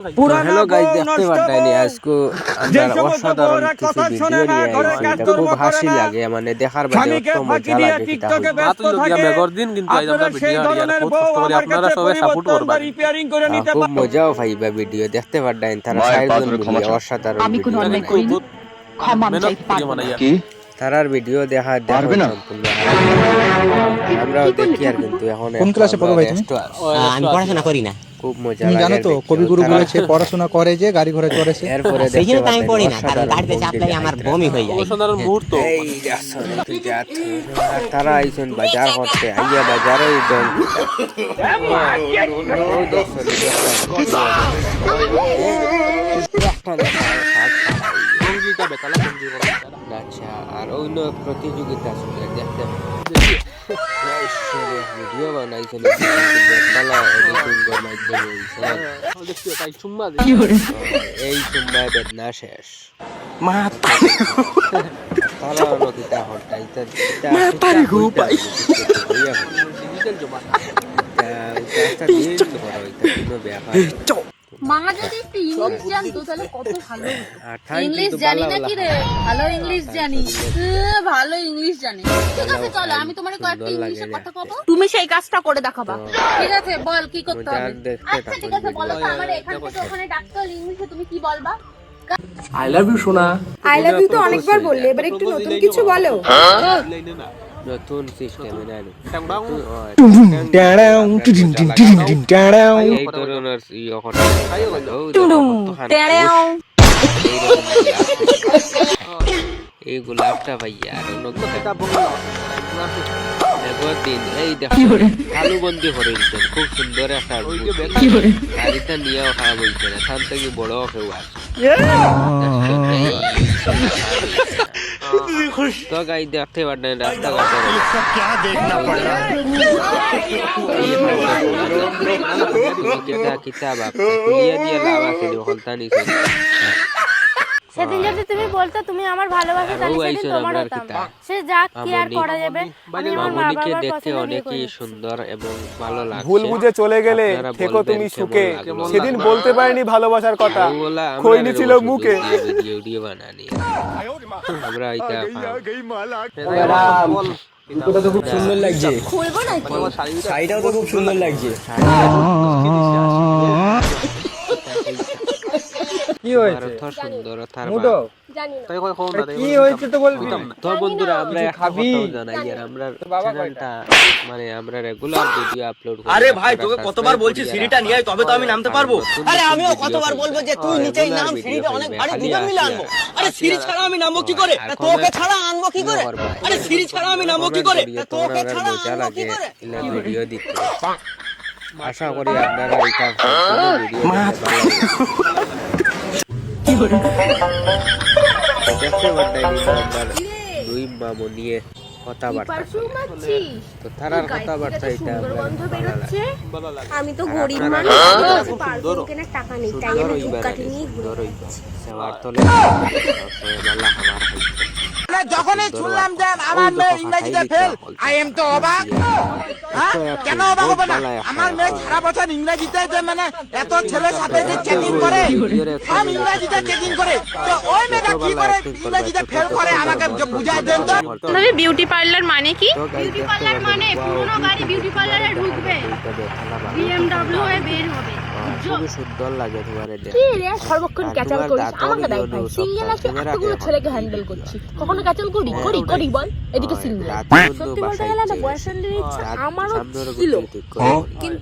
Hello guys, देखते পারতাইনি আজকে আমরা অসাধারণ কিছু ভিডিও নিয়ে আইছি। এটা খুব হাসি লাগে, মানে দেখার বাদে অত মজা লাগে। এটা কিন্তু আমরা ভিডিও পোস্ট করি, আপনারা সবাই সাপোর্ট করবেন। খুব মজাও পাইবা ভিডিও দেখতে পারতাইন। তারা সাইজন মিলে অসাধারণ ভিডিও তারার ভিডিও দেখা সম্পূর্ণ আমরাও দেখি। আর কিন্তু এখন কোন ক্লাসে পড়ো ভাই তুমি? আমি পড়াশোনা করি না। খুব মজা তুমি লাগে। জানো তো কবিগুরু বলেছে পড়াশোনা করে যে গাড়ি ঘোড়া চড়েছে। এরপরে সেই জন্য আমি পড়ি না, কারণ গাড়িতে চাপলেই আমার বমি হয়ে যায়। এই যাচ্ছেন তুই যাত। আর তারা আইছেন বাজার করতে, আইয়া বাজারে দল আচ্ছা। আর অন্য প্রতিযোগিতা শুনে দেখতে ভিডিও বানাইছেন এই চুম্বায় বেদনা শেষ মা যদি একটু ইংলিশ জানতো তাহলে কত ভালো হতো। ইংলিশ জানি না কি রে, ভালো ইংলিশ জানি, ভালো ইংলিশ জানি। ঠিক আছে চলো, আমি তোমার কয়েকটা ইংলিশে কথা কব, তুমি সেই কাজটা করে দেখাবা। ঠিক আছে, বল কি করতে হবে। আচ্ছা ঠিক আছে, বলো তো আমার এখান থেকে ওখানে ডাকতে হলে ইংলিশে তুমি কি বলবা? আই লাভ ইউ সোনা। আই লাভ ইউ তো অনেকবার বললে, এবার একটু নতুন কিছু বলো। নতুন সিস্টেমে জানি এই ধরনের এই গোলাপটা ভাইয়া আর দিন এই দেখো আলু বন্দি করে দিচ্ছেন। খুব সুন্দর একটা গাড়িটা নিয়েও খারাপ হয়েছে না, এখান থেকে বড় কেউ আছে তো গাই দেখতে পারেন রাস্তাঘাটে কিতাব দিয়ে লাভ আছে হলতা নিছে। সেদিন যদি তুমি বলতো তুমি আমার ভালোবাসা, তাহলে সেদিন তোমার হতাম। সে যা কি আর করা যাবে। আমি আমার মামনিকে দেখতে অনেকই সুন্দর এবং ভালো লাগছে। ভুল বুঝে চলে গেলে থেকো তুমি সুখে, সেদিন বলতে পারিনি ভালোবাসার কথা, খইনি ছিল মুখে। ভিডিও বানানি আমরা এটা তো খুব সুন্দর লাগছে, খুলবো নাকি? শাড়িটাও তো খুব সুন্দর লাগছে। কি হয়েছে? কি হয়েছে তো বলবি তো বন্ধুরা, আমরা খাবি জানাই আর আমরা চ্যানেলটা মানে আমরা রেগুলার ভিডিও আপলোড করি। আরে ভাই তোকে কতবার বলছি সিঁড়িটা নিয়ে আয়, তবে তো আমি নামতে পারবো। আরে আমিও কতবার বলবো যে তুই নিচেই নাম, সিঁড়িটা অনেক ভারী, দুজন মিলে আনবো। আরে সিঁড়ি ছাড়া আমি নামবো কি করে? তোকে ছাড়া আনবো কি করে? আরে সিঁড়ি ছাড়া আমি নামবো কি করে? তোকে ছাড়া আনবো কি করে? ভিডিও দিতে আশা করি আপনারা এটা দেখতে পারবেন। দুই মামু নিয়ে কথাবার্তা, তো তারার কথাবার্তা এটা আমি তো গরিব মানুষ, পার্ফিউম কেনার টাকা নেই, তাই আমি ধূপকাঠি নিয়ে ঘুরে যখনই শুনলাম যে আমার মেয়ে ইংরেজিতে ফেল, আই এম তো অবাক। কেন অবাক হবে না? আমার মেয়ে সারা বছর ইংরেজিতে যে মানে এত ছেলের সাথে যে চেকিং করে, সব ইংরেজিতে চেকিং করে, তো ওই মেয়েটা কি করে ইংরেজিতে ফেল করে আমাকে বুঝাই দেন তো। তবে বিউটি পার্লার মানে কি? বিউটি পার্লার মানে পুরনো গাড়ি বিউটি পার্লারে ঢুকবে, বিএমডব্লিউ এ বের হবে। খুবই সুন্দর লাগে তোমার এটা। কি রে সর্বক্ষণ ক্যাচাল করিস? আমাকে দেখ ভাই, সিঙ্গেল আছে, এতগুলো ছেলেকে হ্যান্ডেল করছি, কখনো ক্যাচাল করি করি করি বল? এদিকে সিঙ্গেল। সত্যি বলতে গেলে না, বয়ফ্রেন্ডের ইচ্ছা আমারও ছিল, কিন্তু